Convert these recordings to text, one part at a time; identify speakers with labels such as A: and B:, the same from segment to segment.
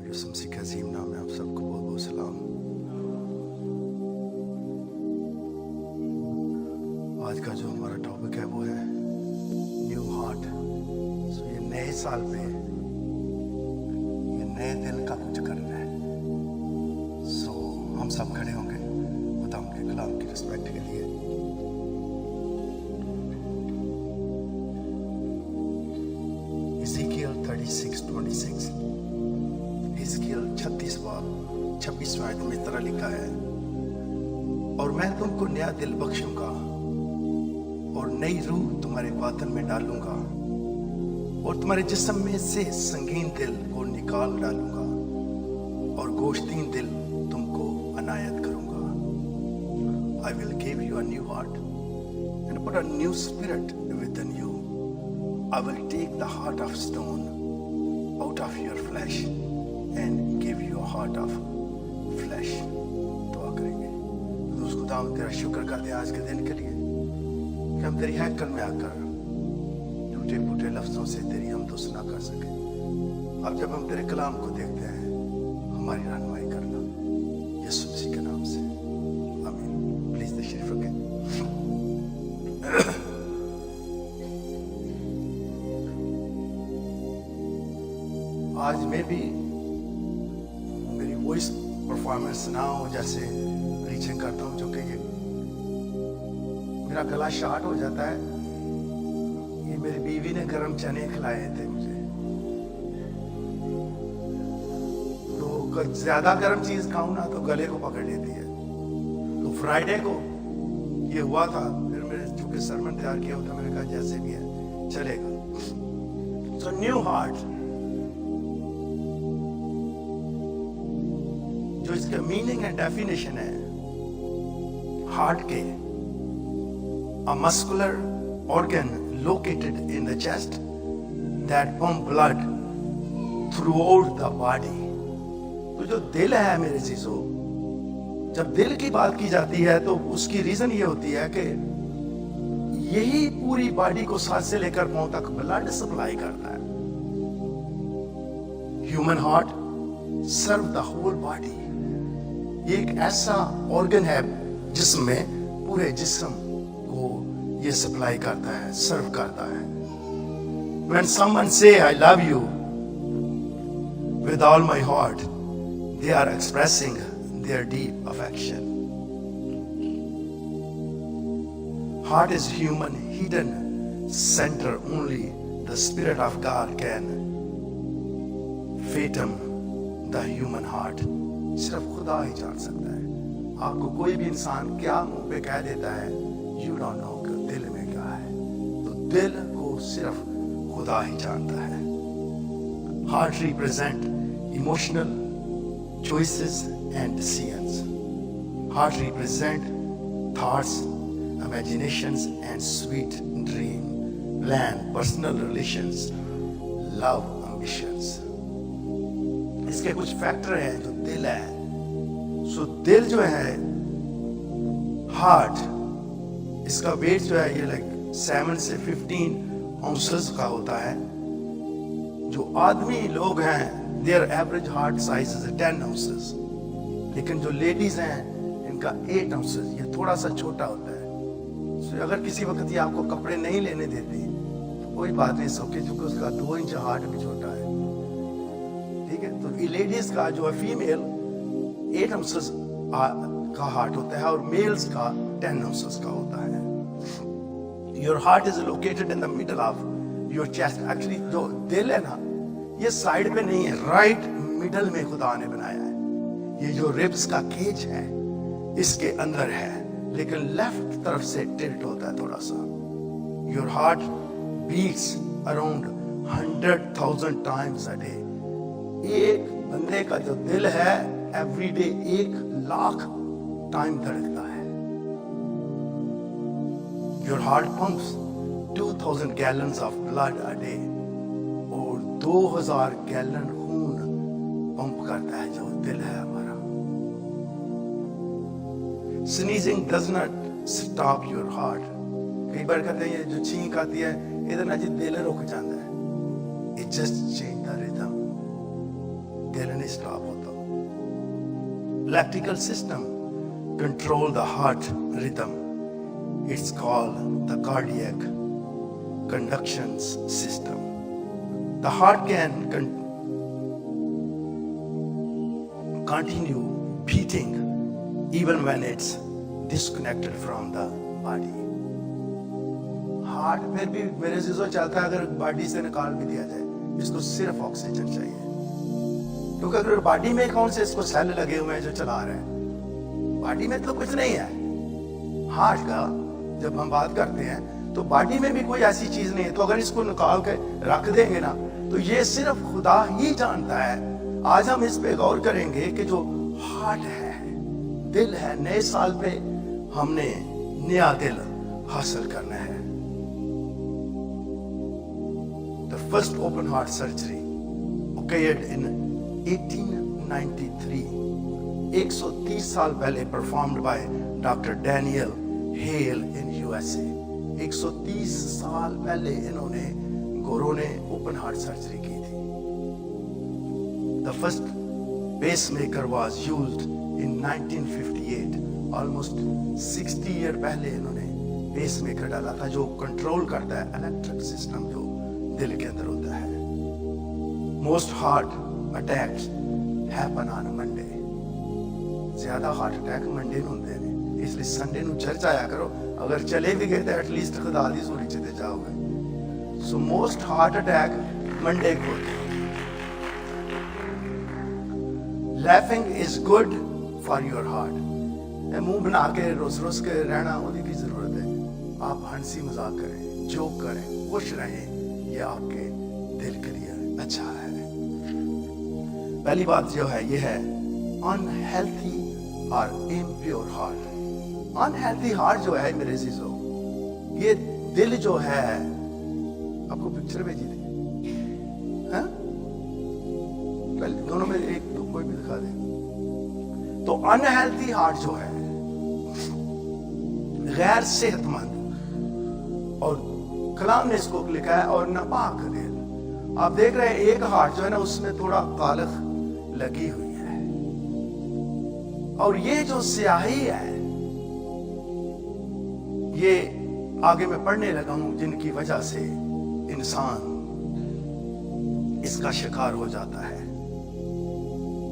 A: यीशु मसीह के अजीम नाम में आप सबको बहुत बहुत सलाम। आज का जो हमारा टॉपिक है वो है न्यू हार्ट। सो ये नए साल पे ये नए दिल का कुछ करना है। सो हम सब खड़े होंगे खुदा के कलाम की रिस्पेक्ट के लिए। Ezekiel 36:26 हिजकिय्याह 36वां आयत में इस तरह लिखा है, और मैं तुमको नया दिल बख्शूंगा और नई रूह तुम्हारे बातन में डालूंगा और तुम्हारे जिस्म में से संगीन दिल को निकाल डालूंगा और गोश्तीन दिल तुमको अनायत करूंगा। I will give you a new heart and put a new spirit within you. I will take the heart of stone out of your flesh and give you a heart of flesh. दुआ करेंगे। तो खुदा हम तेरा शुक्र करते हैं आज के दिन के लिए कि हम तेरी हैकल में आकर टूटे फूटे लफ्जों से तेरी हम सुना कर सके। अब जब हम तेरे कलाम को देखते हैं हमारी रहनुमाई करना यीशु मसीह के नाम से, आमीन। प्लीज तशरीफ रखें। आज में भी मेरी वॉइस परफॉर्मेंस ना हो, जैसे रीचिंग करता हूँ, जो कि ये मेरा गला शार्ट हो जाता है। ये मेरी बीवी ने गरम चने खिलाए थे मुझे, तो ज्यादा गर्म चीज खाऊं ना तो गले को पकड़ लेती है। तो फ्राइडे को ये हुआ था, फिर मैंने चूंकि सरमन तैयार किया होता, मैंने कहा जैसे भी है चलेगा। सो न्यू हार्ट, जो इसका मीनिंग एंड डेफिनेशन है हार्ट के, a muscular organ located in the chest that pump blood throughout the body. तो जो दिल है मेरे चीजों, जब दिल की बात की जाती है तो उसकी रीजन ये होती है कि यही पूरी बॉडी को सांस से लेकर पांव तक ब्लड सप्लाई करता है। Human heart serve the whole body. ये एक ऐसा ऑर्गन है जिसमें पूरे जिस्म को ये सप्लाई करता है, सर्व करता है। When someone say I love you with all my heart, they are expressing their deep affection. Heart is human hidden center. Only the Spirit of God can fathom the human heart. सिर्फ खुदा ही जान सकता है। आपको कोई भी इंसान क्या मुंह पे कह देता है, यू डोंट नो कि दिल में क्या है। तो दिल को सिर्फ खुदा ही जानता है। Heart represent emotional choices and decisions. Heart represent thoughts, imaginations and sweet dream, plan, personal relations, love, ambitions. इसके कुछ फैक्टर हैं जो दिल है। सो दिल जो है, हार्ट, इसका वेट जो है ये लाइक 7 से 15 ounces का होता है। जो आदमी लोग हैं their average heart size is 10 ounces, लेकिन जो लेडीज हैं इनका 8 ounces, ये थोड़ा सा छोटा होता है। so, अगर किसी वक्त ये आपको कपड़े नहीं लेने देती तो कोई बात नहीं, सोके क्योंकि उसका 2 इंच हार्ट भी छोटा है, ठीक है। तो लेडीज का जो है फीमेल 8 ounces का हार्ट होता है और मेल्स का 10 ounces का होता है। Your heart is located in the middle of your chest. Actually जो दिल है ना, ये साइड पे नहीं है, राइट मिडल में खुदा ने बनाया है। ये जो रिब्स का केज है इसके अंदर है, लेकिन लेफ्ट तरफ से टिल्ट होता है थोड़ा सा। Your heart beats around 100,000 times a day. एक बंदे का जो दिल है एवरी डे 1,00,000 टाइम धड़कता है। Your heart pumps 2,000 gallons of blood a day, 2,000 gallon खून पंप करता है जो दिल है हमारा। Sneezing does not stop your heart. कई बार कहते हैं ये जो छींक आती है इधर ना जी दिल रुक जाता है। It just change the rhythm. दिल नहीं स्टॉप होता. Electrical system control the heart rhythm. It's called the cardiac conduction system. The heart can continue beating even when it's disconnected from the body. Heart फिर भी मेरे से चलता है अगर बॉडी से निकाल भी दिया जाए. इसको सिर्फ ऑक्सीजन चाहिए, क्योंकि अगर बॉडी में कौन से इसको सेल लगे हुए हैं जो चला रहे हैं, बॉडी में तो कुछ नहीं है. हार्ट का जब हम बात करते हैं तो बॉडी में भी कोई ऐसी चीज नहीं है. तो अगर इसको निकाल के रख देंगे ना तो ये सिर्फ खुदा ही जानता है. आज हम इस पे गौर करेंगे कि जो हार्ट है, दिल है, नए साल पे हमने नया दिल हासिल करना है. The first open heart surgery occurred in 1893. 130 साल पहले performed by Dr. Daniel Hale in USA. 130 साल पहले इन्होंने गोरों ने ओपन हार्ट सर्जरी की थी. The first pacemaker was used in 1958. Almost 60 year पहले इन्होंने पेसमेकर डाला था जो कंट्रोल करता है इलेक्ट्रिक सिस्टम जो दिल के अंदर होता है. Most heart attacks happen on Monday. ज्यादा हार्ट अटैक मंडे ਨੂੰ ਹੁੰਦੇ ਨੇ, इसलिए संडे ਨੂੰ चर्च आया करो. अगर चले भी गए तो एटलीस्ट खुदा दी सूरी च ते जाओगे. So most heart attack Monday को होते हैं. Laughing is good for your heart. मुंह बना के रोस के रहना उसकी की जरूरत है. आप हंसी मजाक करें, जोक करें, खुश रहें, ये आपके दिल के लिए अच्छा है. पहली बात जो है ये है अनहेल्थी और इम्प्योर हार्ट. अनहेल्थी हार्ट जो है मेरे अजीजों, ये दिल जो है, आपको पिक्चर भेजी थी, हाँ? दोनों में एक तो कोई भी दिखा दे. तो अनहेल्थी हार्ट जो है गैर सेहतमंद, और कलाम ने इसको लिखा है और नापाक दिल. आप देख रहे हैं एक हार्ट जो है ना उसमें थोड़ा कालख लगी हुई है, और ये जो स्याही है ये आगे मैं पढ़ने लगा हूं जिनकी वजह से इंसान इसका शिकार हो जाता है.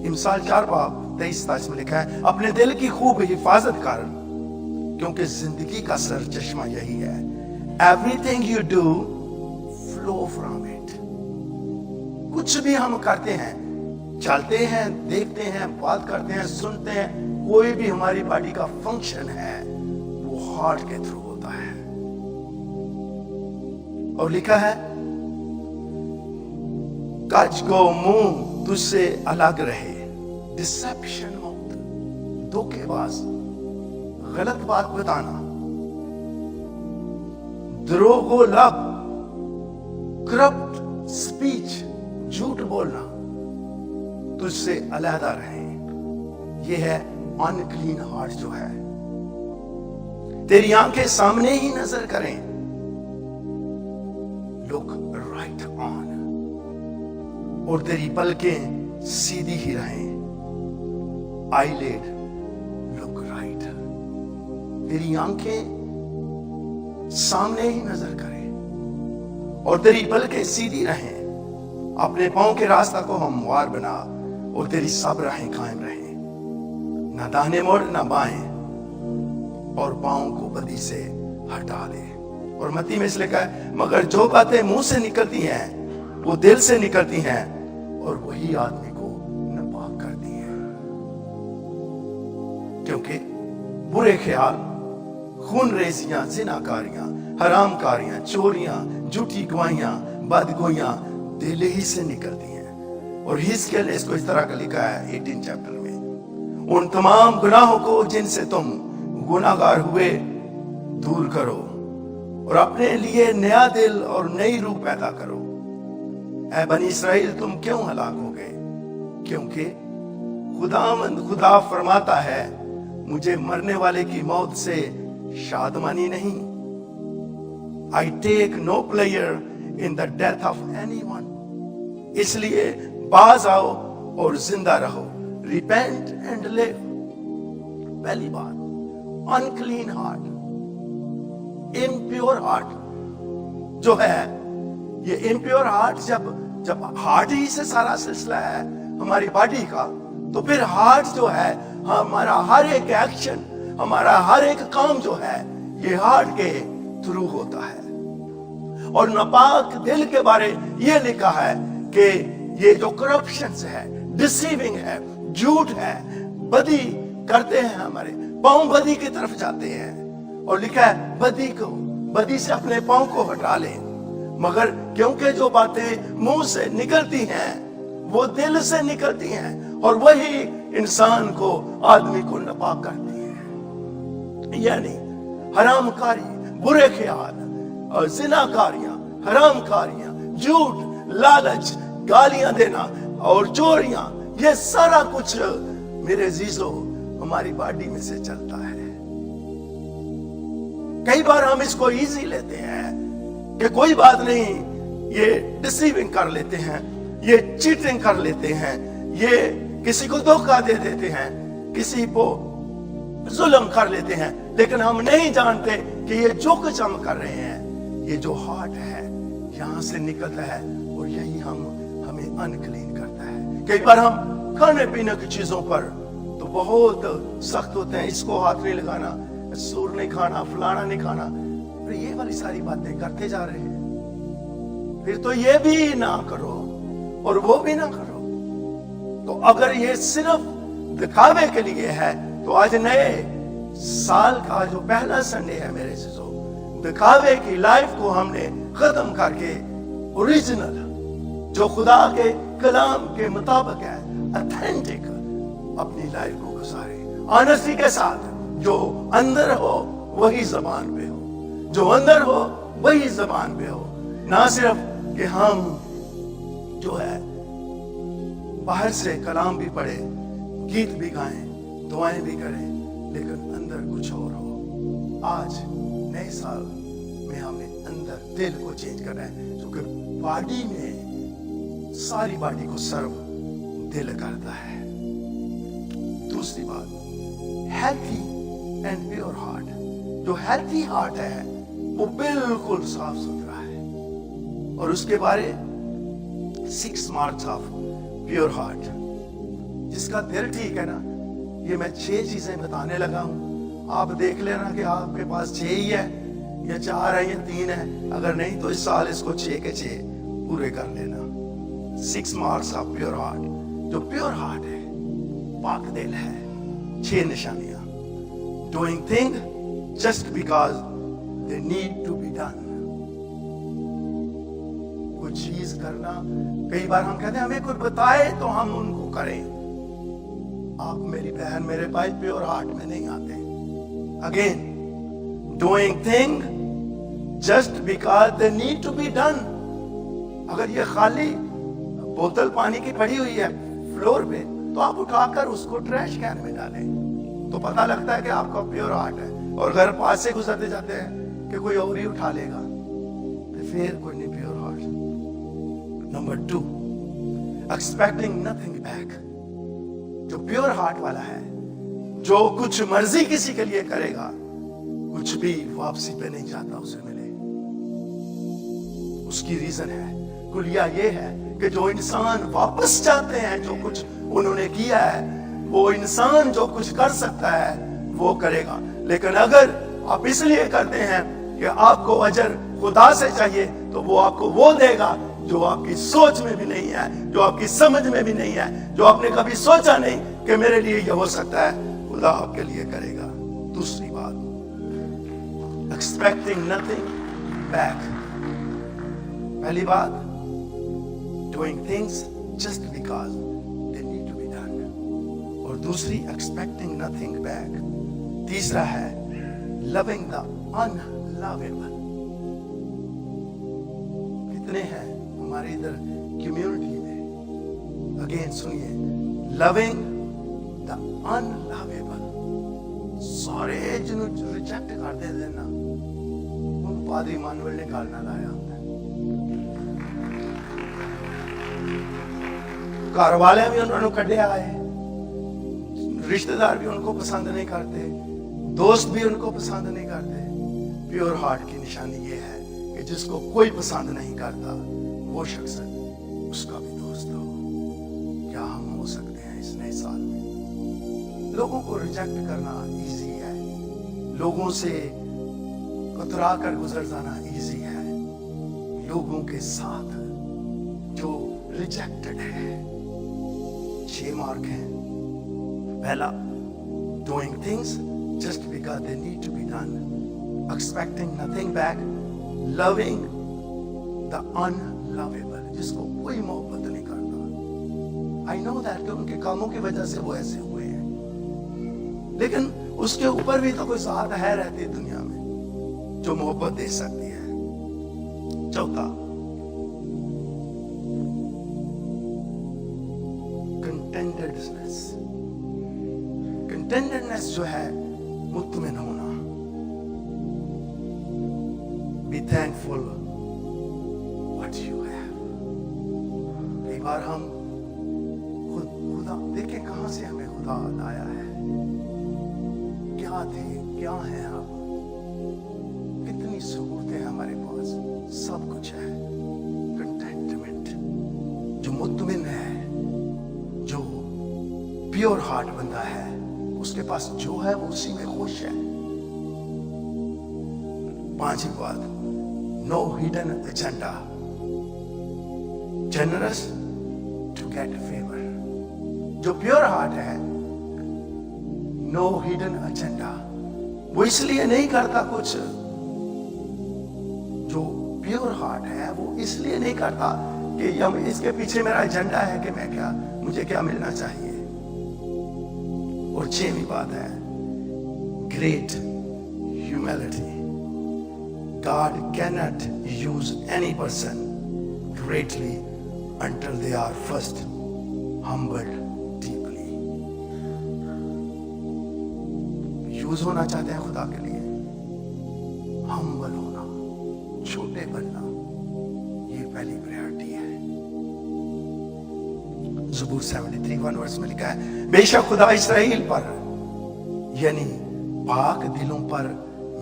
A: इमसाल 4:23 में लिखा है अपने दिल की खूब हिफाजत कर, क्योंकि जिंदगी का सर चश्मा यही है. Everything you do flow from it. कुछ भी हम करते हैं, चलते हैं, देखते हैं, बात करते हैं, सुनते हैं, कोई भी हमारी बॉडी का फंक्शन है वो हार्ट के थ्रू होता है. और लिखा है कच को मुंह तुझसे अलग रहे. डिसेप्शन माउथ, धोखेबाज, गलत बात बताना, द्रोहो लब, करप्ट स्पीच, झूठ बोलना, तुझसे अलहदा रहे. ये है अनक्लीन हार्ट जो है. तेरी आंखें सामने ही नजर करें, लुक राइट ऑन, और तेरी पलकें सीधी ही रहें, आईलिड लुक राइट. तेरी आंखें सामने ही नजर करें और तेरी पलकें सीधी रहें. अपने पांव के रास्ता को हमवार बना और तेरी सब राहें कायम रहें. ना दाहिने मोड़ ना बाएं, और पांव को बदी से हटा दे. और मत्ती में इसलिए लिखा है मगर जो बातें मुंह से निकलती हैं वो दिल से निकलती हैं और वही आदमी को नापाक करती हैं. क्योंकि बुरे ख्याल, खून रेजियां, जिनाकारियां, हरामकारियां, चोरियां, झूठी गवाहियां, बदगोइयां दिल ही से निकलती हैं. और हिजकिय्याह ने इसको इस तरह का लिखा है 18 चैप्टर में, उन तमाम गुनाहों को जिनसे तुम गुनाहगार हुए दूर करो और अपने लिए नया दिल और नई रूह पैदा करो. ऐ बनी इस्राएल तुम क्यों हलाक हो गए? क्योंकि खुदा फरमाता है मुझे मरने वाले की मौत से शादमानी नहीं. I take no pleasure in the death of anyone. इसलिए बाज आओ और जिंदा रहो। Repent and live. पहली बात, अनक्लीन हार्ट, इम्प्योर हार्ट जो है, ये इम्प्योर हार्ट जब हार्ट ही से सारा सिलसिला है हमारी बॉडी का, तो फिर हार्ट जो है, हमारा हर एक एक्शन, हमारा हर एक काम जो है, ये हार्ट के थ्रू होता है। और नापाक दिल के बारे ये लिखा है कि ये जो करप्शन है, डिसीविंग है, झूठ है, बदी करते हैं, हमारे पांव बदी की तरफ जाते हैं। और लिखा है बदी से अपने पांव को हटा ले। मगर क्योंकि जो बातें मुंह से निकलती हैं वो दिल से निकलती हैं, और वही इंसान को, आदमी को नापाक करती है। यानी हरामकारी, बुरे ख्याल, और जिनाकारियां, हरामकारियां, झूठ, लालच, गालियां देना और चोरियां, ये सारा कुछ मेरे अजीजों हमारी बॉडी में से चलता है। कई बार हम इसको इजी लेते हैं कि कोई बात नहीं, ये डिसीविंग कर लेते हैं, ये चीटिंग कर लेते हैं, ये किसी को धोखा दे देते हैं, किसी को जुल्म कर लेते हैं, लेकिन हम नहीं जानते कि ये जो कुछ हम कर रहे हैं, ये जो हार्ट है यहां से निकलता है, और यही हमें अनक्लीन करता है। कई बार हम खाने पीने की चीजों पर तो बहुत सख्त होते हैं, इसको हाथ नहीं लगाना, सूर नहीं खाना, फलाना नहीं खाना, और ये वाली सारी बातें करते जा रहे हैं। फिर तो ये भी ना करो और वो भी ना करो। तो अगर ये सिर्फ दिखावे के लिए है, तो आज नए साल का जो पहला संडे है मेरे चीजों, दिखावे की लाइफ को हमने खत्म करके ओरिजिनल जो खुदा के कलाम के मुताबिक है, ऑथेंटिक अपनी लाइफ को गुजारे, ऑनेस्टी के साथ। जो अंदर हो वही जबान पे हो, जो अंदर हो वही जबान पे हो। ना सिर्फ कि हम जो है बाहर से कलाम भी पढ़े, गीत भी गाएं, दुआएं भी करें, लेकिन अंदर कुछ और हो। आज नए साल में हमें अंदर दिल को चेंज करना है, क्योंकि बॉडी में, सारी बॉडी को सर्व दिल करता है। दूसरी बात, हेल्थी एंड प्योर हार्ट। जो हेल्थी हार्ट है वो बिल्कुल साफ सुथरा है, और उसके बारे 6 मार्क्स ऑफ प्योर हार्ट। जिसका दिल ठीक है ना, ये मैं 6 चीजें बताने लगा हूं, आप देख लेना कि आपके पास 6 ही है या 4 है या 3 है। अगर नहीं तो इस साल इसको 6 के 6 पूरे कर लेना। 6 मार्क्स ऑफ प्योर हार्ट। जो प्योर हार्ट है, पाक दिल है, 6 निशानियां। Doing thing just because they need to be done. कोई चीज करना, कई बार हम कहते हैं हमें कोई बताए तो हम उनको करें। आप मेरी बहन, मेरे भाई प्योर हार्ट में नहीं आते। Again, doing thing just because they need to be done. अगर ये खाली बोतल पानी की पड़ी हुई है फ्लोर पे, तो आप उठाकर उसको ट्रैश कैन में डालें, तो पता लगता है कि आपका प्योर हार्ट है। और घर पास से गुजरते जाते हैं कि कोई और ही उठा लेगा, तो फिर कोई नहीं pure heart. Number 2, expecting nothing back. जो प्योर हार्ट वाला है, जो कुछ मर्जी किसी के लिए करेगा, कुछ भी वापसी पे नहीं चाहता उसे मिले। उसकी रीजन है, कुलिया ये है कि जो इंसान वापस चाहते हैं जो कुछ उन्होंने किया है, वो इंसान जो कुछ कर सकता है वो करेगा। लेकिन अगर आप इसलिए करते हैं कि आपको अजर खुदा से चाहिए, तो वो आपको वो देगा जो आपकी सोच में भी नहीं है, जो आपकी समझ में भी नहीं है, जो आपने कभी सोचा नहीं कि मेरे लिए ये हो सकता है, खुदा आपके लिए करेगा। दूसरी बात, एक्सपेक्टिंग नथिंग बैक। पहली बात, doing things just because they need to be done. और दूसरी, एक्सपेक्टिंग नथिंग बैक। तीसरा है, लविंग द अनलवेबल। कितने हैं हमारे इधर कम्युनिटी में, अगेन सुनिए, लविंग द अनलवेबल। सारे जिन्होंने रिजेक्ट कर दे देना, उन पादरी मानवल निकालना लाया। घर वाले भी उन्होंने कढ़िया है, रिश्तेदार भी उनको पसंद नहीं करते, दोस्त भी उनको पसंद नहीं करते। प्योर हार्ट की निशानी ये है कि जिसको कोई पसंद नहीं करता वो शख्स उसका भी दोस्त हो। क्या हम हो सकते हैं इस नए साल में? लोगों को रिजेक्ट करना इजी है, लोगों से कतरा कर गुजर जाना इजी है। लोगों के साथ जो रिजेक्टेड है 6 मार्क हैं। पहला, doing things just because they need to be done, expecting nothing back, loving the unlovable, जिसको कोई मोहब्बत नहीं करता। I know that कि उनके कामों की वजह से वो ऐसे हुए हैं, लेकिन उसके ऊपर भी तो कोई ज़ात है रहती है दुनिया में जो मोहब्बत दे सकती है। चौथा, contentedness। contentedness जो है मुत्मिन होना, be thankful what you have। कई बार हम खुदा देखें कहां से हमें खुदा लाया है, क्या थे क्या है हम, कितनी सहूलतें हमारे पास, सब कुछ है। कंटेंटमेंट, जो मुत्मिन है, जो प्योर हार्ट बंदा है, उसके पास जो है वो उसी में खुश है। पांचवी बात, no hidden agenda, generous to get favour. जो प्योर हार्ट है, नो हिडन एजेंडा, वो इसलिए नहीं करता कुछ। जो प्योर हार्ट है वो इसलिए नहीं करता कि इसके पीछे मेरा एजेंडा है कि मैं क्या, मुझे क्या मिलना चाहिए। और 6वीं बात है, great humility. God cannot use any person greatly until they are first humbled deeply। Use होना चाहते हैं खुदा के लिए, हम्बल होना, छोटे बनना, ये पहली प्रायोरिटी है। ज़बूर 73 वर्ष में लिखा है, बेशक खुदा इस्राएल पर यानी पाक दिलों पर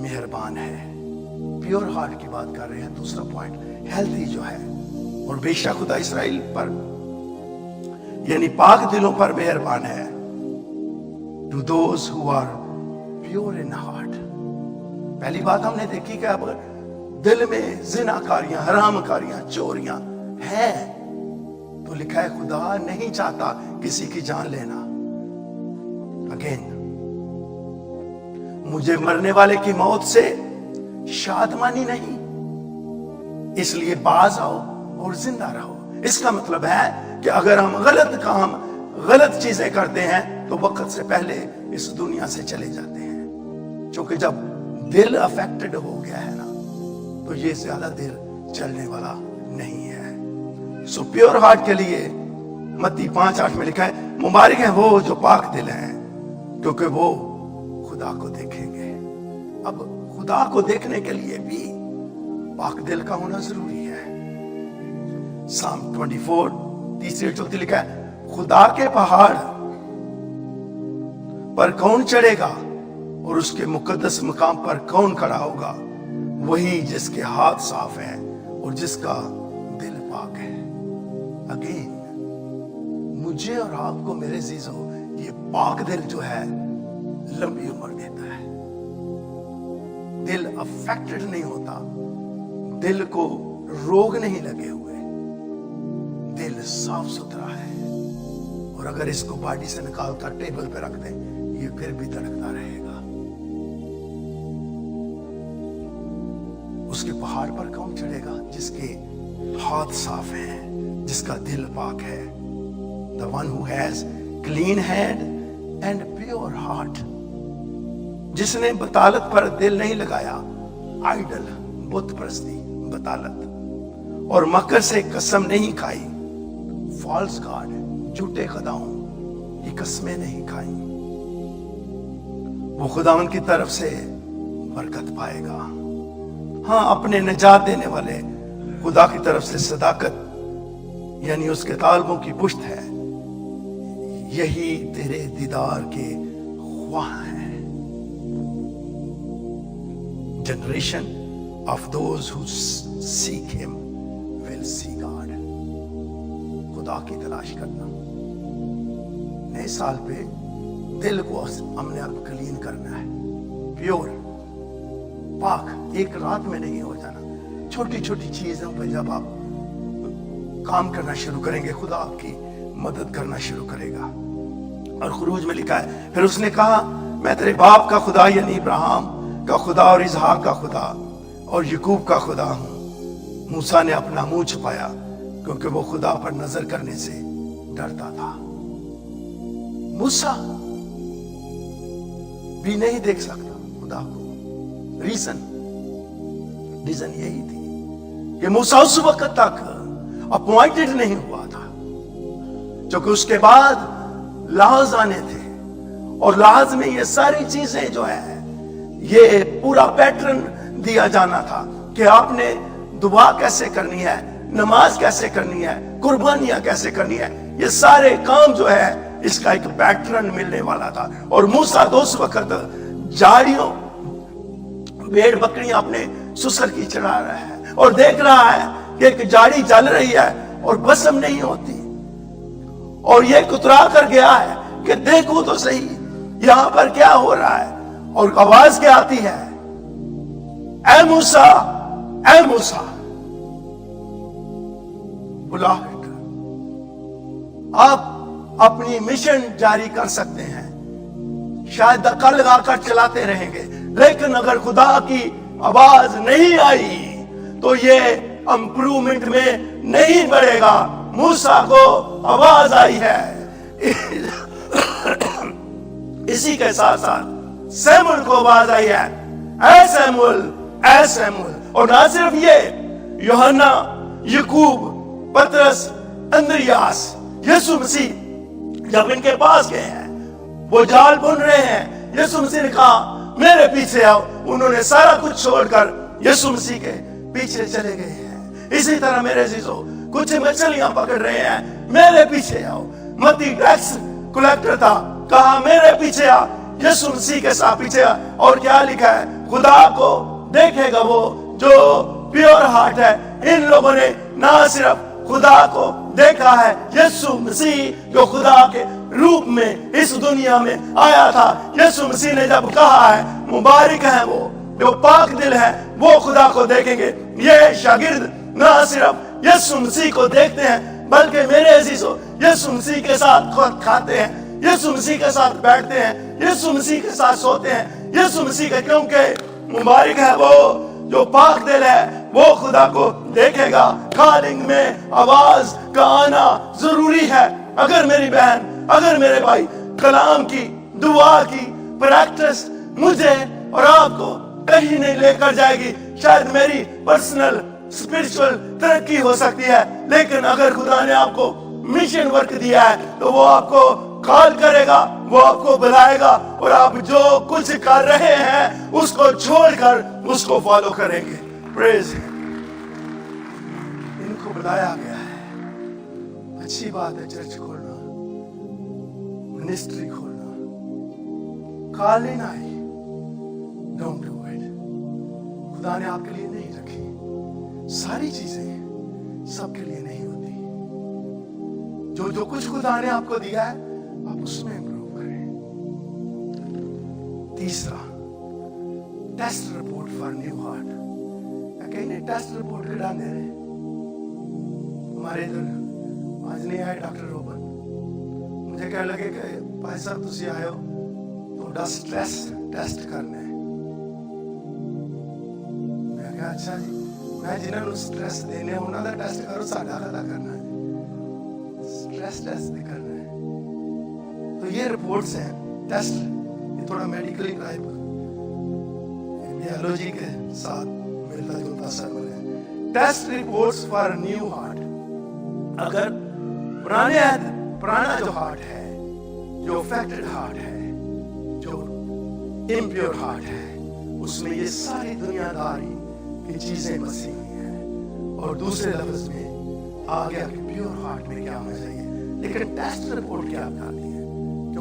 A: मेहरबान है। प्योर हार्ट की बात कर रहे हैं। दूसरा पॉइंट, हेल्थी जो है, और बेशक खुदा इस्राएल पर यानी पाक दिलों पर मेहरबान है। To those who are pure in heart. पहली बात हमने देखी कि अब दिल में जिनाकारियां, हरामकारियां, चोरियां हैं, तो लिखा है खुदा नहीं चाहता किसी की जान लेना। अगेन, मुझे मरने वाले की मौत से शादमानी नहीं, इसलिए बाज आओ और जिंदा रहो। इसका मतलब है कि अगर हम गलत काम, गलत चीजें करते हैं तो वक्त से पहले इस दुनिया से चले जाते हैं, क्योंकि जब दिल अफेक्टेड हो गया है ना, तो ये ज्यादा देर चलने वाला नहीं है। सो प्योर हार्ट के लिए मत्ती 5:8 में लिखा है, मुबारक है वो जो पाक दिल हैं, क्योंकि वो खुदा को देखेंगे। अब खुदा को देखने के लिए भी पाक दिल का होना जरूरी है। साम 24 3-4 लिखा है, खुदा के पहाड़ पर कौन चढ़ेगा और उसके मुकद्दस मकाम पर कौन खड़ा होगा? वही जिसके हाथ साफ हैं और जिसका दिल पाक है। अगेन, मुझे और आपको मेरे अजीजों, ये पाक दिल जो है लंबी उम्र देता है। दिल अफेक्टेड नहीं होता, दिल को रोग नहीं लगे हुए, दिल साफ सुथरा है। और अगर इसको बॉडी से निकाल कर टेबल पे रख दें, ये फिर भी धड़कता रहेगा। उसके पहाड़ पर कौन चढ़ेगा? जिसके हाथ साफ हैं, जिसका दिल पाक है। The one who has clean hand and pure heart, जिसने बतालत पर दिल नहीं लगाया, आइडल, बुत परस्ती, बतालत और मकर से कसम नहीं खाई, फॉल्स गॉड, झूठे खुदाओं की कसमें नहीं खाई, वो खुदावन की तरफ से बरकत पाएगा। हाँ, अपने निजात देने वाले खुदा की तरफ से सदाकत यानी उसके तालबों की पुष्ट है, یہی تیرے دیدار کے خواہ ہیں. Generation of those who seek him will see God. خدا کی تلاش کرنا. نئے سال پہ دل کو ہم نے اب کلین کرنا ہے, پیور, پاک. ایک رات میں نہیں ہو جانا. چھوٹی چھوٹی چیزوں پہ جب آپ کام کرنا شروع کریں گے, خدا آپ کی مدد کرنا شروع کرے گا. اور خروج میں لکھا ہے, پھر اس نے کہا میں تیرے باپ کا خدا یعنی ابراہیم کا خدا اور اسحاق کا خدا اور یعقوب کا خدا ہوں. موسیٰ نے اپنا منہ چھپایا کیونکہ وہ خدا پر نظر کرنے سے ڈرتا تھا. موسیٰ بھی نہیں دیکھ سکتا خدا کو. ریزن یہی تھی کہ موسیٰ اس وقت تک اپوائنٹڈ نہیں ہوا تھا, کیونکہ اس کے بعد لاز آنے تھے, اور لاز میں یہ ساری چیزیں جو ہے یہ پورا پیٹرن دیا جانا تھا کہ آپ نے دعا کیسے کرنی ہے, نماز کیسے کرنی ہے, قربانیاں کیسے کرنی ہے. یہ سارے کام جو ہے اس کا ایک پیٹرن ملنے والا تھا. اور موسیٰ تو اس وقت جاڑیوں, بھیڑ بکریاں اپنے سسر کی چڑھا رہا ہے اور دیکھ رہا ہے کہ ایک جاڑی جل رہی ہے اور بسم نہیں ہوتی, اور یہ کترا کر گیا ہے کہ دیکھو تو صحیح یہاں پر کیا ہو رہا ہے. اور آواز کیا آتی ہے, اے موسیٰ, اے موسیٰ. بلاہٹ. آپ اپنی مشن جاری کر سکتے ہیں, شاید دھکا لگا کر چلاتے رہیں گے, لیکن اگر خدا کی آواز نہیں آئی تو یہ امپرومنٹ میں نہیں بڑھے گا. موسیٰ کو آواز آئی ہے. اسی کے ساتھ ساتھ سیمول کو آواز آئی ہے, اے سیمول, اے سیمول. اور نہ صرف یہ, یوحنا, یعقوب, پترس, اندریاس, یسوع مسیح جب ان کے پاس گئے ہیں, وہ جال بن رہے ہیں, یسوع مسیح نے کہا میرے پیچھے آؤ. انہوں نے سارا کچھ چھوڑ کر یسوع مسیح کے پیچھے چلے گئے ہیں. اسی طرح میرے عزیزو, کچھ مچھلیاں پکڑ رہے ہیں, میرے پیچھے آؤ. متی ٹیکس کلیکٹر تھا, کہا میرے پیچھے آ, یسوع مسیح کے ساتھ پیچھے آ. اور کیا لکھا ہے, خدا کو دیکھے گا وہ جو پیور ہارٹ ہے. ان لوگوں نے نہ صرف خدا کو دیکھا ہے, یسوع مسیح جو خدا کے روپ میں اس دنیا میں آیا تھا. یسوع مسیح نے جب کہا ہے مبارک ہے وہ جو پاک دل ہے, وہ خدا کو دیکھیں گے. یہ شاگرد نہ صرف یسوع مسیح کو دیکھتے ہیں, بلکہ میرے عزیزو یسوع مسیح کے ساتھ خود کھاتے ہیں, یسوع مسیح کے ساتھ بیٹھتے ہیں, یسوع مسیح کے ساتھ سوتے ہیں. یسوع مسیح کا, کیونکہ مبارک ہے وہ جو پاک دل ہے, وہ خدا کو دیکھے گا. کالنگ میں آواز کا آنا ضروری ہے. اگر میری بہن, اگر میرے بھائی, کلام کی, دعا کی پریکٹس مجھے اور آپ کو کہیں نہیں لے کر جائے گی. شاید میری پرسنل اسپرچل ترقی ہو سکتی ہے, لیکن اگر خدا نے آپ کو مشن ورک دیا ہے تو وہ آپ کو کال کرے گا, وہ آپ کو بلائے گا, اور آپ جو کچھ کر رہے ہیں اس کو چھوڑ کر اس کو فالو کریں گے. پریز. ان کو بلایا گیا ہے, اچھی بات ہے چرچ کھولنا, منسٹری کھولنا. کال نہیں آئی, ڈونٹ ڈو اٹ. خدا نے آپ کے لیے نہیں رکھی. ساری چیزیں سب کے لیے نہیں ہوتی. جو کچھ خدا نے آپ کو دیا ہے آپ اس میں امپروو کریں. تیسرا, test report for new heart. کہیں نے ٹیسٹ رپورٹ کٹا دے رہے. ہمارے ادھر آج نہیں آئے ڈاکٹر روبن, مجھے کہنے لگے کہ بھائی صاحب تسی آئے ہو تو سٹریس ٹیسٹ کرنا ہے. میں کہا اچھا جی, میں جنہوں نے سٹریس دینے انہوں نے ٹیسٹ کرو, ساڈا کدا کرنا ہے, سٹریس ٹیسٹ کرنا ہے. تو یہ رپورٹس ہیں, ٹیسٹ, یہ تھوڑا میڈیکلی ٹائپ بیالوجی کے ساتھ ملتا جلتا سرمن ہے. Test reports for new heart. اگر پرانا جو ہارٹ ہے, جو افیکٹڈ ہارٹ ہے, جو امپیور ہارٹ ہے, اس میں یہ ساری دنیا داری کی چیزیں بسی ہوئی ہیں. اور دوسرے لفظ میں آ گیا کہ پیور ہارٹ میں کیا ہونا چاہیے. لیکن ٹیسٹ رپورٹ کیا بتاتی ہے,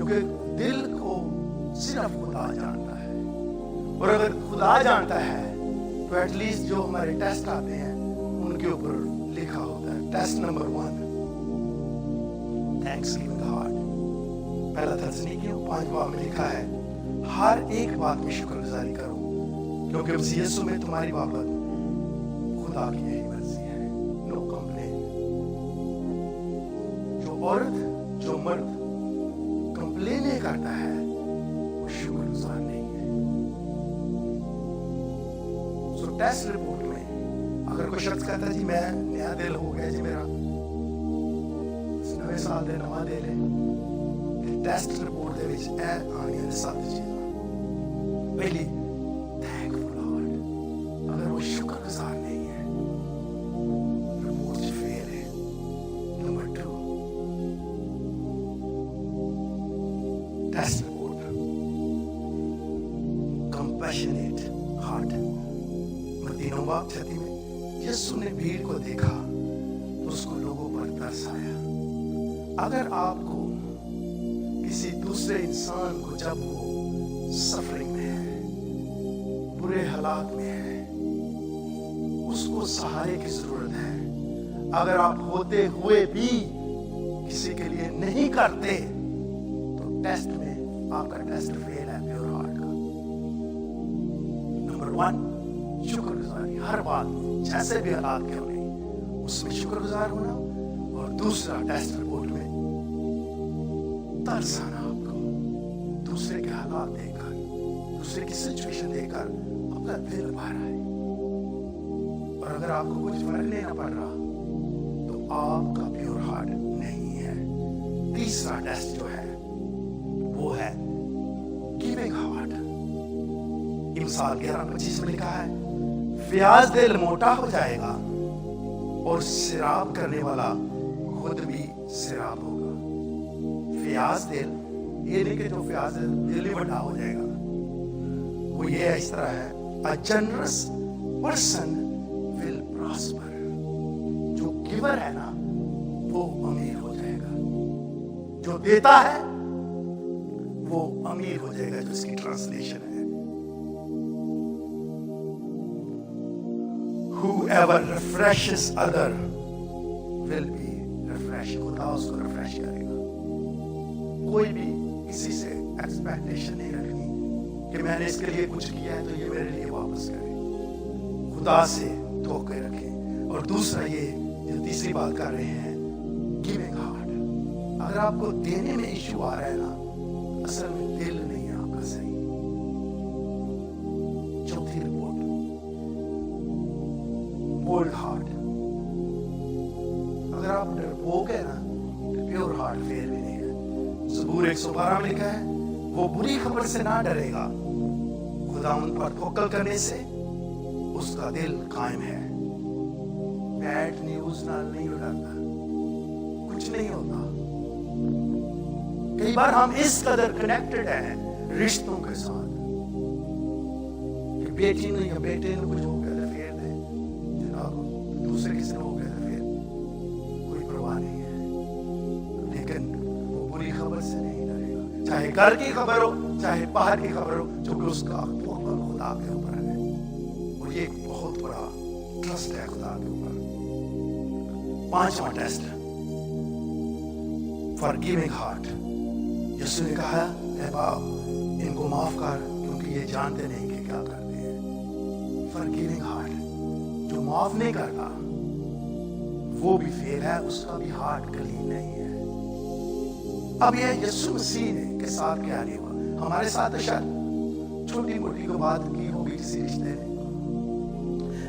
A: क्योंकि दिल को सिर्फ खुदा जानता है, और अगर खुदा जानता है तो एटलीस्ट जो हमारे टेस्ट आते हैं उनके ऊपर लिखा होता है। Test number 1, thanksgiving heart. पहला थिस्सलुनीकियों 5 में लिखा है, हर एक बात में शुक्रगुजारी करो, क्योंकि मसीह यीशु में तुम्हारी बाबत खुदा की यही मर्जी है। No complain. जो औरत, जो मर्द कंप्लेन करता है वो शुक्रगुजार नहीं है। सो टेस्ट रिपोर्ट में अगर कोई शख्स कहता है जी मैं नया दिल हो गया जी मेरा, नवे साल दे नवा दिल है, टेस्ट रिपोर्ट दे विच ए आनियां ने 7 चीज़ां। पहली, थैंकफुल हार्ट। अगर वो शुक्रगुजार नहीं है, रिपोर्ट च फेल है। Number 2, test report, compassionate heart. मत्ती 9:36 में यीशु ने भीड़ को देखा तो उसको लोगों पर तरस आया। अगर आपको किसी दूसरे इंसान को जब वो सफरिंग में है, बुरे हालात में है, उसको सहारे की जरूरत है, अगर आप होते हुए भी किसी के लिए नहीं करते तो टेस्ट में आपका टेस्ट फेल है प्योर हार्ट का। नंबर 1, शुक्रगुजारी। हर बात में जैसे भी हालात क्यों नहीं, उसमें शुक्रगुजार होना। और दूसरा, टेस्ट रिपोर्ट में तरस आना। आपको दूसरे के हालात देखकर, दूसरे की सिचुएशन देखकर आपका दिल भर आए, और अगर आपको कुछ फर्क नहीं ना पड़ रहा तो आपका प्योर हार्ट नहीं है। तीसरा टेस्ट जो है वो है गिविंग हार्ट। मिसाल 11:25 में लिखा है, फ्याज दिल मोटा हो जाएगा और सिराब करने वाला खुद भी सिराब होगा। फ्याज दिल, ये नहीं कि जो फ्याज दिल ही बड़ा हो जाएगा। वो ये इस तरह है, a generous person will prosper। जो गिवर है ना वो अमीर हो जाएगा, जो देता है वो अमीर हो जाएगा, जो इसकी ट्रांसलेशन है। Whoever refreshes other will be refreshed। खुदा उसको रिफ्रेश करेगा। कोई भी किसी से एक्सपेक्टेशन नहीं रखनी कि मैंने इसके लिए कुछ किया है तो ये मेरे लिए वापस करे। खुदा से धोखे रखें। और दूसरा, ये जो तीसरी बात कर रहे हैं, गिविंग हार्ट। अगर आपको देने में इश्यू आ रहा है ना, असल में दिल नहीं है आपका सही। चौथी रिपोर्ट, बोल्ड हार्ट। अगर आप डरपोक है ना, प्योर हार्ट फेर भी नहीं है। ज़बूर 112 में लिखा है, वो बुरी खबर से ना डरेगा, खुदा उन पर तवक्कुल करने से उसका दिल कायम है। बैड न्यूज नाल नहीं डरता, कुछ नहीं होता। कई बार हम इस कदर कनेक्टेड हैं रिश्तों के साथ कि बेटी ने या बेटे ने कुछ हो गया तो फेर दे, जनाब दूसरे किसी ने हो गया तो फेर कोई परवाह नहीं है। लेकिन वो बुरी खबर से नहीं डरेगा, चाहे घर की खबर हो चाहे बाहर की खबर हो, जो कि उसका तवक्कुल खुदा के ऊपर है। और ये एक बहुत बड़ा ट्रस्ट है खुदा के ऊपर। पांचवा टेस्ट, फॉरगिविंग हार्ट। यीशु ने कहा, ऐ बाप इनको माफ कर क्योंकि ये जानते नहीं कि क्या करते हैं। फॉरगिविंग हार्ट, जो माफ नहीं करता वो भी फेल है, उसका भी हार्ट क्लीन नहीं है। अब ये यीशु मसीह ने के साथ क्या नहीं हुआ, हमारे साथ शायद छोटी मोटी को बात की होगी किसी रिश्ते ने,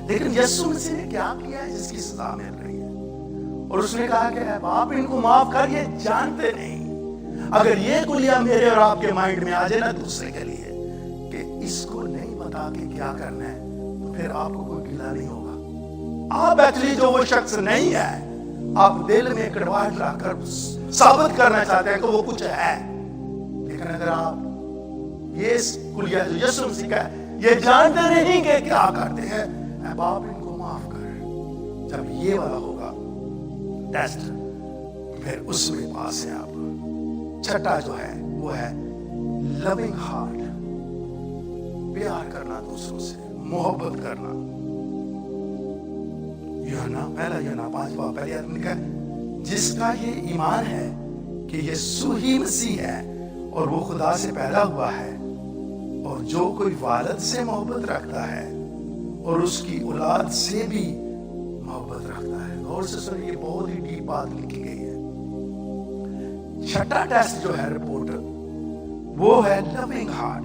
A: लेकिन यीशु मसीह ने क्या किया है जिसकी सजा मिल रही है। और उसने कहा कि बाप इनको माफ कर, ये जानते नहीं। अगर ये कुलिया मेरे और आपके माइंड में आ जाए ना दूसरे के लिए कि इसको नहीं पता कि क्या करना है, तो फिर आपको कोई गिला नहीं होगा। आप एक्चुअली जो वो शख्स नहीं है, आप दिल में कड़वाहट लाकर साबित करना चाहते हैं कि वो कुछ है। लेकिन अगर आप ये कुलिया जो यीशु मसीह का ये जानते नहीं कि क्या करते हैं, बाप इनको माफ कर, जब ये वाला होगा टेस्ट, फिर उसमें पास है आप। छठा जो है وہ ہے لونگ ہارٹ، پیار کرنا دوسروں سے، محبت کرنا. پہلا یوحنا 5 پہلی آیت میں لکھا ہے جس کا یہ ایمان ہے کہ یسوع ہی مسیح ہے اور وہ خدا سے پیدا ہوا ہے، اور جو کوئی والد سے محبت رکھتا ہے اور اس کی اولاد سے بھی محبت رکھتا ہے. غور سے سنیں، یہ بہت ہی ڈیپ بات لکھی گئی ہے. چھٹا ٹیسٹ جو ہے رپورٹ، وہ ہے لونگ ہارٹ.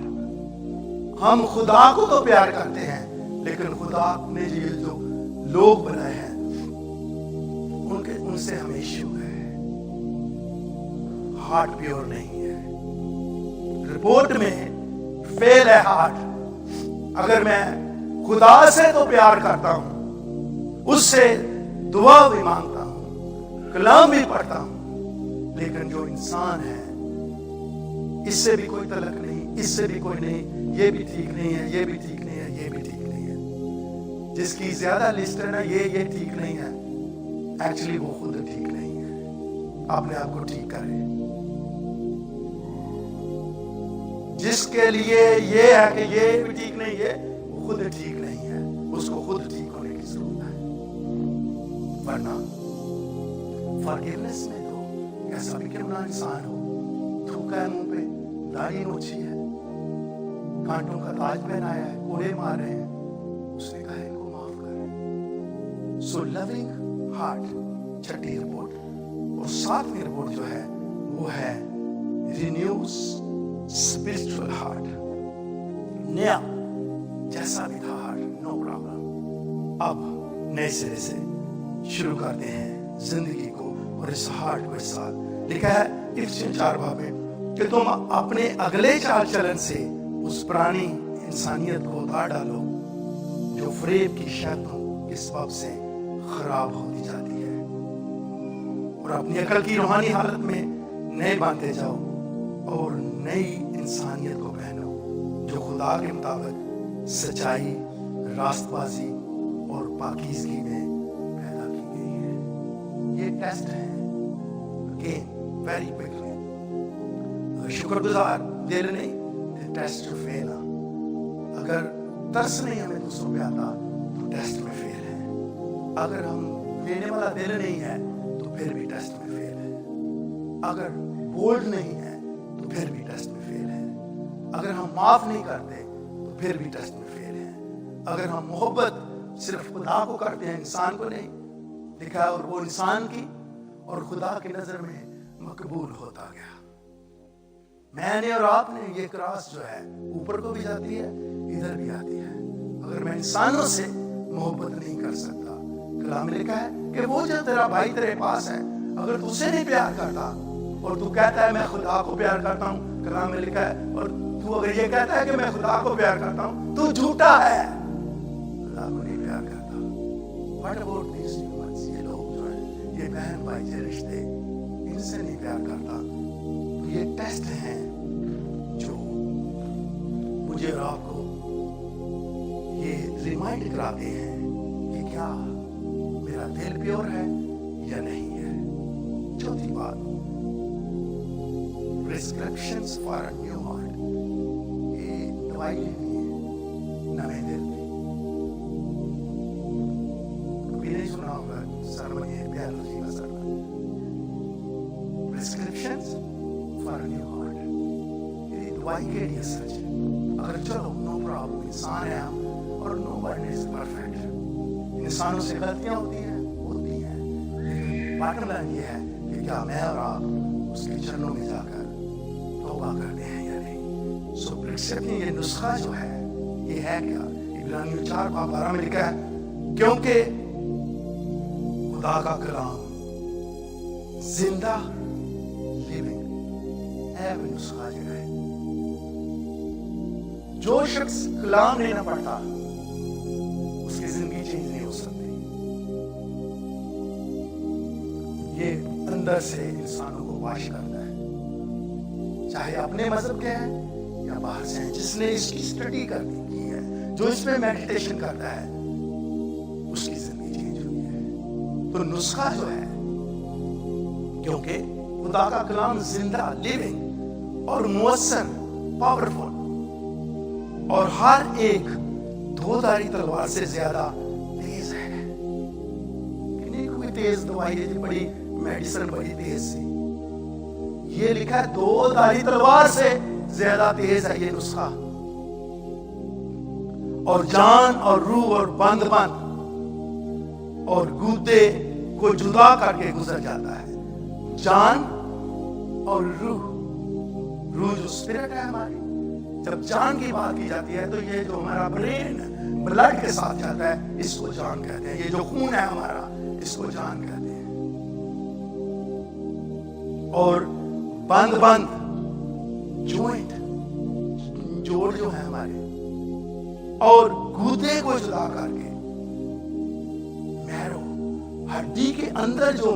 A: ہم خدا کو تو پیار کرتے ہیں، لیکن خدا نے جو لوگ بنائے ہیں ان سے ہمیں ایشو ہے. ہارٹ پیور نہیں ہے. رپورٹ میں فیل ہے ہارٹ. اگر میں خدا سے تو پیار کرتا ہوں، اس سے دعا بھی مانگتا ہوں، کلام بھی پڑھتا ہوں، لیکن جو انسان ہے اس سے بھی کوئی تعلق نہیں، اس سے بھی کوئی نہیں، یہ بھی ٹھیک نہیں ہے، یہ بھی ٹھیک نہیں ہے، یہ بھی ٹھیک نہیں ہے. جس کی زیادہ لسٹ ہے نا، یہ ٹھیک نہیں ہے، ایکچولی وہ خود ٹھیک نہیں ہے. اپنے آپ کو ٹھیک کرے. جس کے لیے یہ ہے کہ یہ بھی ٹھیک نہیں ہے، وہ خود ٹھیک نہیں ہے. اس کو خود ٹھیک ہونے کی ضرورت ہے. ورنہ فارگیونیس میں تو کیسا بھی کیوں نہ انسان ہو، تھوکا ہے منہ پہ، داڑھی نوچی ہے، کانٹوں کا تاج پہنایا ہے، کوڑے مار رہے ہیں، اس نے کہا ان کو معاف کر. سو لونگ ہارٹ چھٹی رپورٹ. اور ساتویں رپورٹ جو ہے وہ ہے رینیوز اسپرچل ہارٹ. نیا جیسا بھی تھا ہارٹ، نو پرابلم، اب نئے سرے سے شروع کرتے ہیں زندگی کو. اور اس ہارٹ کو اس سال لکھا ہے افسیوں 4 میں کہ تم اپنے اگلے چال چلن سے اس پرانی انسانیت کو اتار ڈالو جو فریب کی شکلوں کے سبب سے خراب ہوتی جاتی ہے، اور اپنی عقل کی روحانی حالت میں نئے باندھتے جاؤ اور نئی انسانیت کو پہنو جو خدا کے مطابق سچائی، راست بازی اور پاکیزگی میں پیدا کی گئی ہے. یہ ٹیسٹ ہے. اگین ویری کوئکلی، شکر گزار دل نہیں، ٹیسٹ جو فیل. اگر ترس نہیں ہمیں دوسروں پہ آتا تو ٹیسٹ میں فیل ہے. اگر ہم دینے والا دل نہیں ہے تو پھر بھی ٹیسٹ میں فیل ہے. اگر بولڈ نہیں ہے تو پھر بھی ٹیسٹ میں فیل ہے. اگر ہم معاف نہیں کرتے تو پھر بھی ٹیسٹ میں فیل ہے. اگر ہم محبت صرف خدا کو کرتے ہیں، انسان کو نہیں، لکھا اور وہ انسان کی اور خدا کی نظر میں مقبول ہوتا گیا. میں نے اور آپ نے یہ کراس جو ہے اوپر کو بھی جاتی ہے، ادھر بھی آتی ہے. اگر میں انسانوں سے محبت نہیں کر سکتا، کلام میں لکھا ہے کہ وہ جو تیرا بھائی تیرے پاس ہے، اگر تو اسے نہیں پیار کرتا اور تو کہتا ہے میں خدا کو پیار کرتا ہوں، کلام میں لکھا ہے، اور تو اگر یہ کہتا ہے کہ میں خدا کو پیار کرتا ہوں، تو جھوٹا ہے، خدا کو نہیں پیار کرتا. What about these humans؟ یہ لوگ جو ہیں، یہ بہن بھائی کے رشتے، ان سے نہیں پیار کرتا. تو یہ ٹیسٹ ہیں جو مجھے اور آپ کو یہ ریمائنڈ کراتے ہیں کہ کیا میرا دل پیور ہے یا نہیں ہے. چوتھی بات، prescriptions for a new heart. یہ دوائی لینی ہے نئے دل کی. کبھی نہیں سنا ہوگا سرمن، یہ بیالوجی کا sermon. Prescriptions for a new heart. یہ دوائی کے لیے سچ ہے. اگر چلو نو پرابلم، انسان ہے ہم، اور نو ون از پرفیکٹ. انسانوں سے غلطیاں ہوتی ہیں، لیکن باٹم لائن یہ ہے کہ کیا میں اور آپ اس کے چرنوں میں جا کر توبہ کرتے ہیں یا نہیں. سو پرسکرپشن، یہ نسخہ جو ہے یہ ہے کیا؟ عبرانیوں 4:12 میں لکھا ہے کیونکہ خدا کا کلام زندہ لیونگ ہے. وہ نسخہ جو ہے، جو شخص کلام نہیں نہ پڑھتا اس کی زندگی چینج نہیں ہو سکتی. یہ اندر سے انسانوں کو واش کرتا ہے، چاہے اپنے مذہب کے ہیں یا باہر سے ہیں. جس نے اس کی اسٹڈی کی ہے، جو اس پہ میڈیٹیشن کرتا ہے، اس کی زندگی چینج ہوئی ہے. تو نسخہ جو ہے، کیونکہ خدا کا کلام زندہ لیونگ اور مؤثر، پاورفل، اور ہر ایک دھودھاری تلوار سے زیادہ تیز ہے. نہیں کوئی تیز دوائی ہے بڑی میڈیسن بڑی تیز سی، یہ لکھا ہے دھودھاری تلوار سے زیادہ تیز ہے یہ نسخہ، اور جان اور روح اور بند اور گودے کو جدا کر کے گزر جاتا ہے. جان اور روح جو اسپرٹ ہے ہماری، جب جان کی بات کی جاتی ہے تو یہ جو ہمارا برین بلڈ کے ساتھ جاتا ہے اس کو جان کہتے ہیں. یہ جو خون ہے ہمارا اس کو جان کہتے ہیں. اور بند جوائنٹ، جوڑ جو ہے ہمارے، اور گودے کو جدا کر کے میرو، ہڈی کے اندر جو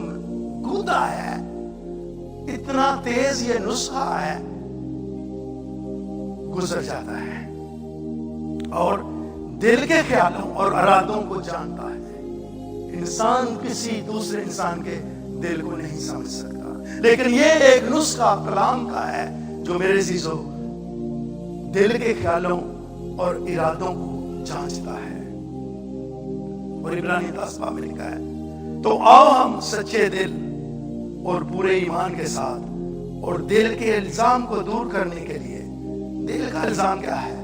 A: گودا ہے، اتنا تیز یہ نسخہ ہے، گزر جاتا ہے اور دل کے خیالوں اور ارادوں کو جانتا ہے. انسان کسی دوسرے انسان کے دل کو نہیں سمجھ سکتا، لیکن یہ ایک نسخہ کلام کا ہے جو میرے عزیزو دل کے خیالوں اور ارادوں کو جانچتا ہے. اور عبرانی 10 میں لکھا ہے، تو آؤ ہم سچے دل اور پورے ایمان کے ساتھ اور دل کے الزام کو دور کرنے کے لیے. دل کا الزام کیا ہے؟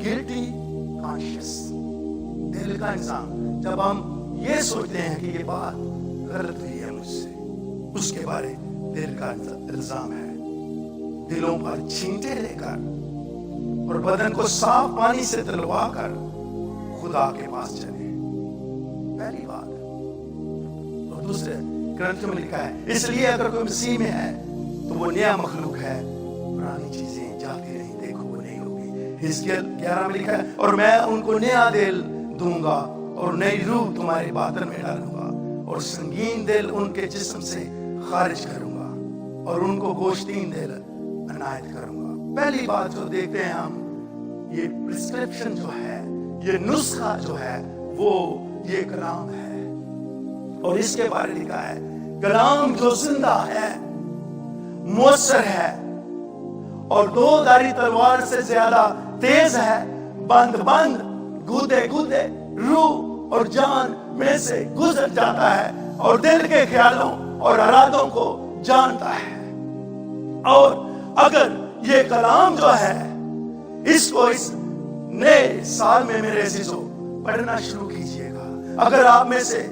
A: گلٹی کانشیس، دل کا الزام. جب ہم یہ سوچتے ہیں کہ یہ بات غلط ہوئی ہے مجھ سے، اس کے بارے دل کا الزام ہے. دلوں پر چھینٹے لے کر اور بدن کو صاف پانی سے دلوا کر خدا کے پاس چلے، پہلی بات. اور دوسرے گرنتھ میں لکھا ہے، اس لیے اگر کوئی مسیح میں ہے تو وہ نیا مخلوق ہے، پرانی چیزیں جاتی رہیں، دیکھو وہ نہیں ہوگی. حزقیل 11 میں لکھا ہے، اور میں ان کو نیا دل دوں گا اور نئی روح تمہارے باطن میں ڈالوں گا اور سنگین دل ان کے جسم سے خارج کروں گا اور ان کو گوشتین دل عنایت کروں گا. پہلی بات جو دیکھتے ہیں ہم، یہ پرسکرپشن جو ہے، یہ نسخہ جو ہے، وہ یہ کلام ہے. اور اس کے بارے لکھا ہے، کلام جو زندہ ہے، مؤثر ہے اور دھودھاری تلوار سے زیادہ تیز ہے، بند گودے روح اور جان میں سے گزر جاتا ہے اور دل کے خیالوں اور ارادوں کو جانتا ہے. اور اگر یہ کلام جو ہے، اس کو اس نئے سال میں میرے عزیزو پڑھنا شروع کیجئے گا. اگر آپ میں سے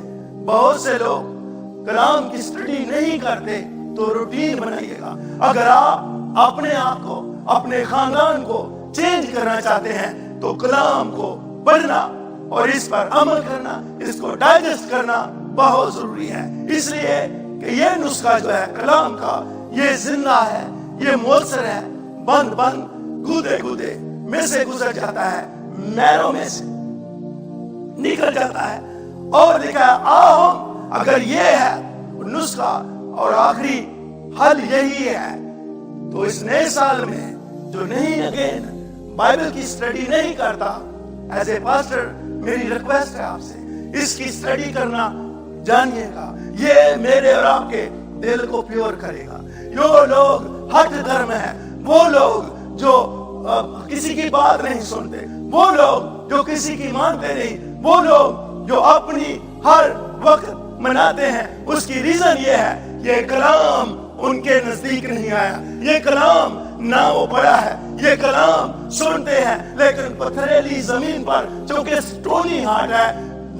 A: بہت سے لوگ کلام کی اسٹڈی نہیں کرتے تو روٹین بنائیے گا. اگر آپ اپنے آپ کو، اپنے خاندان کو چینج کرنا چاہتے ہیں تو کلام کو پڑھنا اور اس پر عمل کرنا، اس کو ڈائجسٹ کرنا بہت ضروری ہے. اس لیے کہ یہ نسخہ جو ہے کلام کا، یہ زندہ ہے، یہ مؤثر ہے، بند گودے میں سے گزر جاتا ہے، میروں میں سے نکل جاتا ہے. اور لکھا ہے، آؤ اگر یہ ہے نسخہ اور آخری حل یہی ہے، تو اس نئے سال میں جو نہیں اگین بائبل کی اسٹڈی نہیں کرتا، ایز اے پاسٹر میری ریکویسٹ ہے آپ سے، اس کی اسٹڈی کرنا جانیے گا. یہ میرے اور آپ کے دل کو پیور کرے گا. جو لوگ ہٹ دھرم ہیں، وہ لوگ جو کسی کی بات نہیں سنتے، وہ لوگ جو کسی کی مانتے نہیں، وہ لوگ جو اپنی ہر وقت مناتے ہیں، اس کی ریزن یہ ہے، یہ کلام ان کے نزدیک نہیں آیا. یہ کلام نہ وہ پڑھا ہے، یہ کلام سنتے ہیں لیکن پتھریلی زمین پر، چونکہ سٹونی ہارٹ ہے،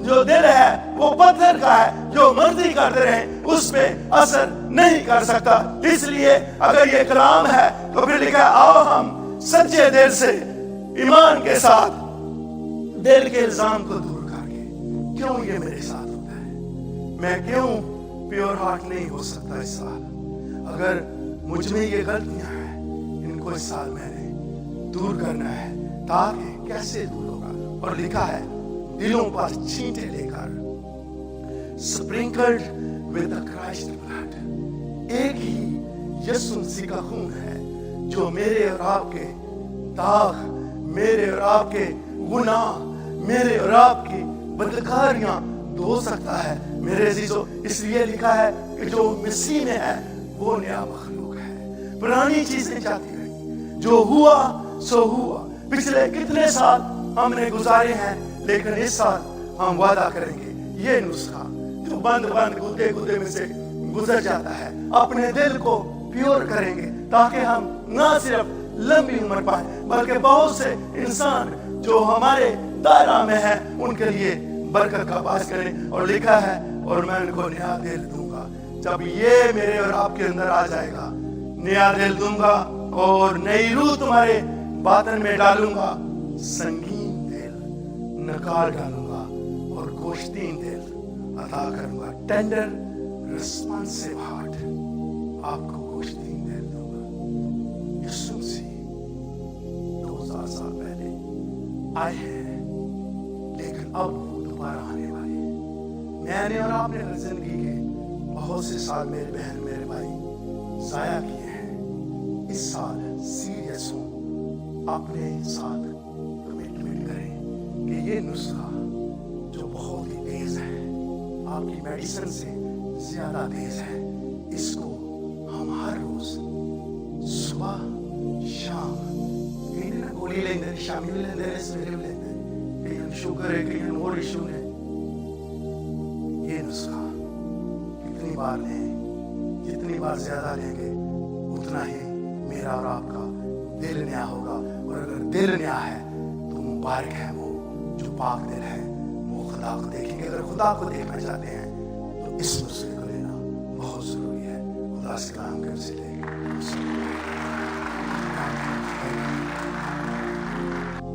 A: جو دل ہے وہ پتھر کا ہے، جو مرضی کرتے رہیں اس پہ اثر نہیں کر سکتا. اس لیے اگر یہ کلام ہے تو پھر لکھا ہے، آؤ ہم سچے دل سے ایمان کے ساتھ دل کے الزام کو دور کر کے. کیوں یہ میرے ساتھ ہوتا ہے؟ میں کیوں پیور ہارٹ نہیں ہو سکتا اس سال؟ اگر مجھ میں یہ غلطیاں ہیں، ان کو اس سال میں نے دور کرنا ہے. تاکہ کیسے دور ہوگا؟ اور لکھا ہے، دلوں پر چھینٹے لے کر sprinkled with the Christ blood. ایک ہی یسوع مسیح کا خون ہے جو میرے اور آپ کے داغ، میرے اور آپ کے گناہ، میرے اور آپ کی بدکاریاں دھو سکتا ہے. میرے عزیزو، اس لیے لکھا ہے کہ جو مسیح میں ہے وہ نیا مخلوق ہے. पुरानी चीजें जाती रही, जो हुआ सो हुआ। पिछले कितने साल हमने गुजारे हैं, लेकिन इस साल हम वादा करेंगे ये नुस्खा जो बंद बंद गुदे गुदे में से गुजर जाता है, अपने दिल को प्योर करेंगे, ताकि हम ना सिर्फ लंबी उम्र पाए, बल्कि बहुत से इंसान जो हमारे दायरा में है उनके लिए बरकत का बास करें। और लिखा है, और मैं उनको नया दिल दूंगा। जब ये मेरे और आपके अंदर आ जाएगा, नया दिल दूंगा और नई रूह तुम्हारे बातन में डालूंगा, संगीन दिल नकार डालूंगा और गोश्तीन दिल अता करूंगा। टेंडर रिस्पॉन्सिव हार्ट, आपको गोश्तीन दिल दूंगा। यीशु मसीह 2000 साल पहले आए हैं, लेकिन अब वो दोबारा आने वाले हैं। मैंने और आपने जिंदगी के बहुत से साल, मेरे बहन मेरे भाई, जाया किए हैं। इस साल सीरियस हो, अपने साथ कमिटमेंट करें कि ये नुस्खा जो बहुत ही तेज है, आपकी मेडिसिन से ज्यादा तेज है, इसको हम हर रोज सुबह शाम कई दिन गोली लेंगे, शामी भी लेंगे, सवेरे भी लेंगे, कई शुगर है, कई और इशू है। ये नुस्खा कितनी बार लें, जितनी बार ज्यादा लेंगे उतना ही मेरा और आपका दिल नया होगा। और अगर दिल नया है तो मुबारक है वो जो पाक दिल है, वो खुदा को देखेंगे। अगर खुदा को देखना चाहते हैं तो इस नुस्खे को लेना बहुत जरूरी है। खुदा से कलाम के वसीले